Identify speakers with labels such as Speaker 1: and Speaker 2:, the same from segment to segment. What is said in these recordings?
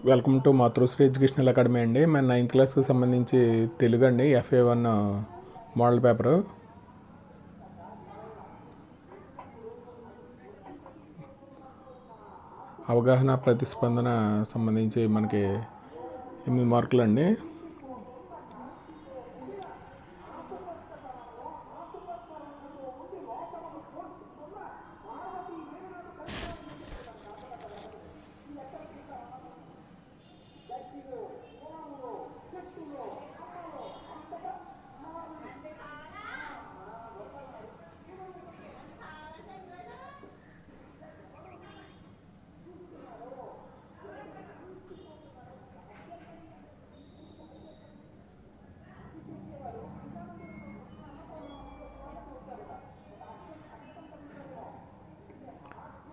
Speaker 1: Welcome to Matrusri educational academy అండి. మన 9th క్లాస్కి సంబంధించి తెలుగు అండి, FA1 మోడల్ పేపరు. అవగాహన ప్రతిస్పందన సంబంధించి మనకి 8 మార్కులు అండి.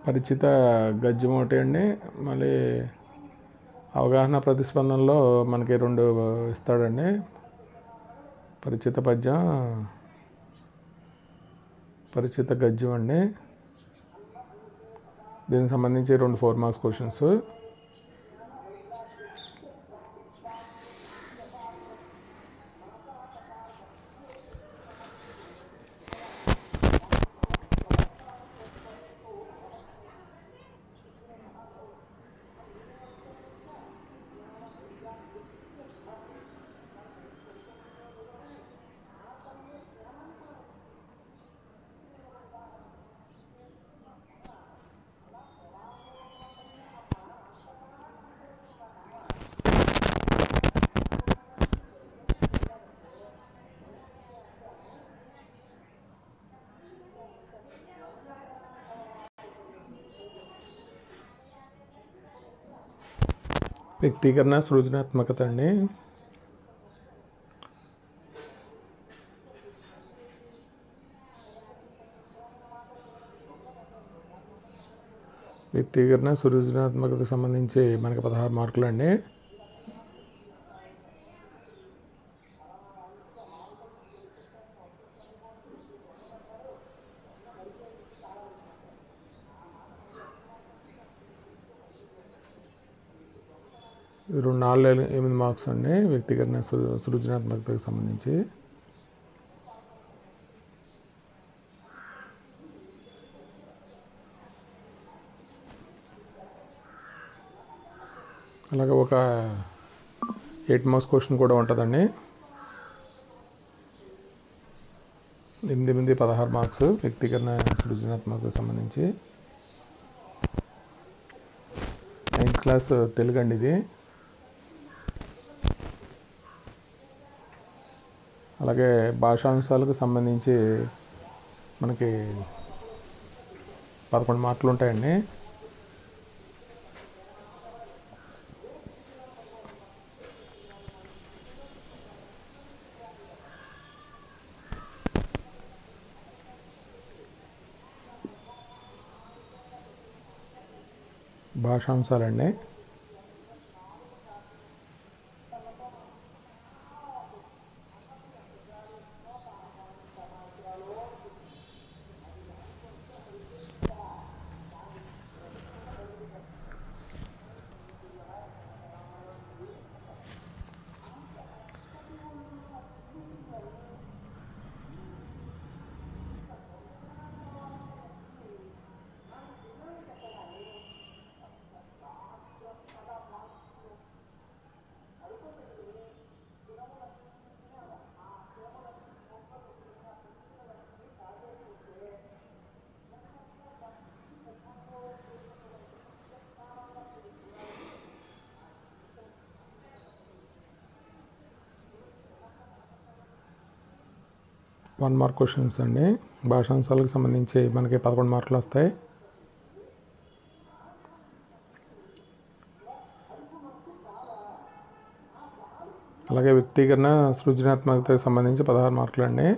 Speaker 1: పరిచిత గద్యం ఒకటి అండి. మళ్ళీ అవగాహన ప్రతిస్పందనలో మనకి 2 ఇస్తాడండి. పరిచిత పద్యం, పరిచిత గద్యం అండి. దీనికి సంబంధించి 2 4 మార్క్స్ క్వశ్చన్స్. వ్యక్తీకరణ సృజనాత్మకత అండి. వ్యక్తీకరణ సృజనాత్మకతకు సంబంధించి మనకి 16 మార్కులు అండి. ఇది 4 8 మార్క్స్ అండి. వ్యక్తీకరణ సృజనాత్మకతకు సంబంధించి. అలాగే ఒక 8 మార్క్స్ క్వశ్చన్ కూడా ఉంటుందండి. 8 16 మార్క్స్ వ్యక్తీకరణ సృజనాత్మకతకు సంబంధించి. 9th క్లాస్ తెలుగు అండి ఇది. అలాగే భాషాంశాలకు సంబంధించి మనకి 11 మార్కులు ఉంటాయండి. భాషాంశాలండి. వన్ మార్క్ క్వశ్చన్స్ అండి. భాషాంశాలకు సంబంధించి మనకి 11 మార్కులు వస్తాయి. అలాగే వ్యక్తీకరణ సృజనాత్మకతకు సంబంధించి 16 మార్కులు అండి.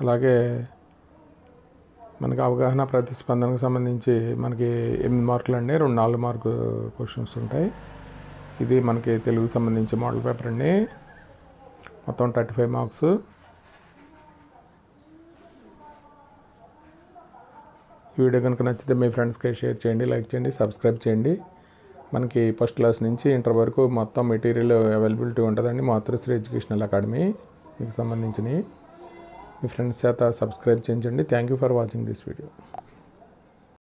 Speaker 1: అలాగే మనకి అవగాహన ప్రతిస్పందనకు సంబంధించి మనకి 8 మార్కులు అండి. 2 4 మార్కు క్వశ్చన్స్ ఉంటాయి. ఇది మనకి తెలుగుకి సంబంధించి మోడల్ పేపర్ అండి. మొత్తం 35 మార్క్స్. ఈ వీడియో కనుక నచ్చితే మీ ఫ్రెండ్స్కి షేర్ చేయండి, లైక్ చేయండి, సబ్స్క్రైబ్ చేయండి. మనకి ఫస్ట్ క్లాస్ నుంచి ఇంటర్ వరకు మొత్తం మెటీరియల్ అవైలబిలిటీ ఉంటుందండి. మాతృశ్రీ ఎడ్యుకేషనల్ అకాడమీ మీకు సంబంధించినవి. మీ ఫ్రెండ్స్ చేత సబ్స్క్రైబ్ చేయించండి. Thank you for watching this video.